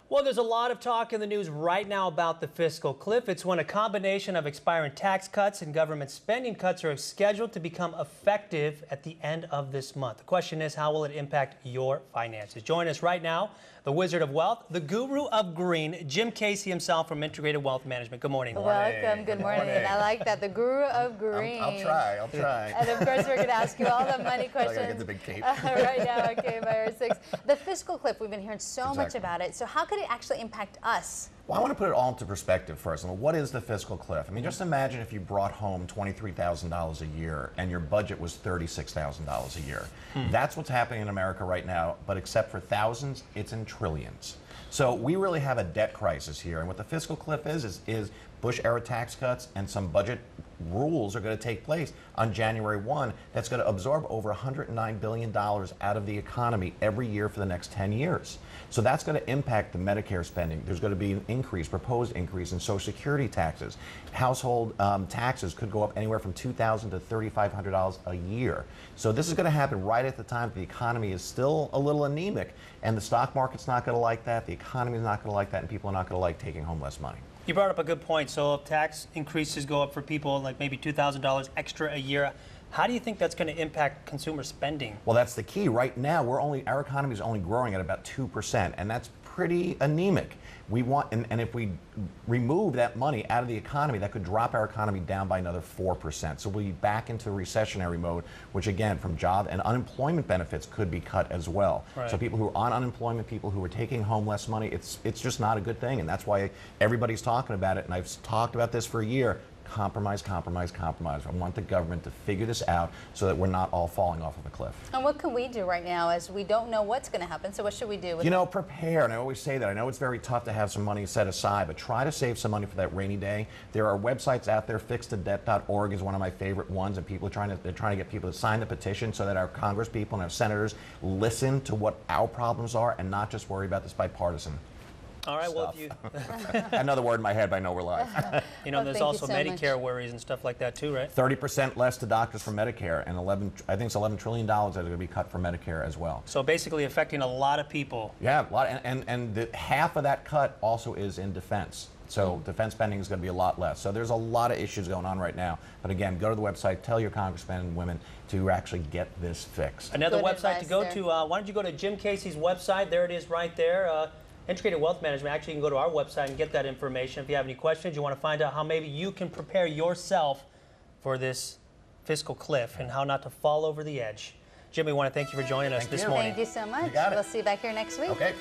Well, there's a lot of talk in the news right now about the fiscal cliff. It's when a combination of expiring tax cuts and government spending cuts are scheduled to become effective at the end of this month. The question is, how will it impact your finances? Join us right now, the Wizard of Wealth, the Guru of Green, Jim Casey himself from Integrated Wealth Management. Good morning. Welcome. Good morning. I like that. The Guru of Green. I'll try. And of course, we're going to ask you all the money questions I get the big cape. right now on KMIR 6. The fiscal cliff, we've been hearing so much about it. So how could it actually impact us? Well, I want to put it all into perspective first. I mean, what is the fiscal cliff? I mean, just imagine if you brought home $23,000 a year and your budget was $36,000 a year. That's what's happening in America right now, but except for thousands, it's in trillions. So we really have a debt crisis here. And what the fiscal cliff is Bush-era tax cuts and some budget rules are going to take place on January 1 that's going to absorb over $109 billion out of the economy every year for the next 10 years. So that's going to impact the Medicare spending. There's going to be an increase, proposed increase in Social Security taxes. Household taxes could go up anywhere from $2,000 to $3,500 a year. So this is going to happen right at the time the economy is still a little anemic, and the stock market's not going to like that, the economy is not going to like that, and people are not going to like taking home less money. You brought up a good point. So if tax increases go up for people like maybe $2,000 extra a year, how do you think that's going to impact consumer spending? Well, that's the key. Right now, our economy is only growing at about 2%, and that's pretty anemic. We want, and if we remove that money out of the economy, that could drop our economy down by another 4%. So we'll be back into recessionary mode, which again, from job and unemployment benefits could be cut as well. Right. So people who are on unemployment, people who are taking home less money, it's just not a good thing, and that's why everybody's talking about it. And I've talked about this for a year. Compromise, compromise, compromise. I want the government to figure this out so that we're not all falling off of a cliff. And what can we do right now as we don't know what's going to happen? So what should we do? You know, prepare. And I always say that. I know it's very tough to have some money set aside, but try to save some money for that rainy day. There are websites out there. Fixtodebt.org is one of my favorite ones, and people are they're trying to get people to sign the petition so that our Congress people and our senators listen to what our problems are and not just worry about this bipartisan. All right, well, Another word in my head, but I know we're live. You know, there's also Medicare worries and stuff like that too, right? 30% less to doctors for Medicare, and I think it's $11 trillion that are going to be cut for Medicare as well. So basically affecting a lot of people. Yeah, a lot, and half of that cut also is in defense. So defense spending is going to be a lot less. So there's a lot of issues going on right now. But again, go to the website, tell your congressmen and women to actually get this fixed. Another website to go to, why don't you go to Jim Casey's website? There it is right there. Integrated Wealth Management. Actually, you can go to our website and get that information. If you have any questions, you want to find out how maybe you can prepare yourself for this fiscal cliff and how not to fall over the edge. Jim, we want to thank you for joining us this morning. Thank you so much. You got it. We'll see you back here next week. Okay.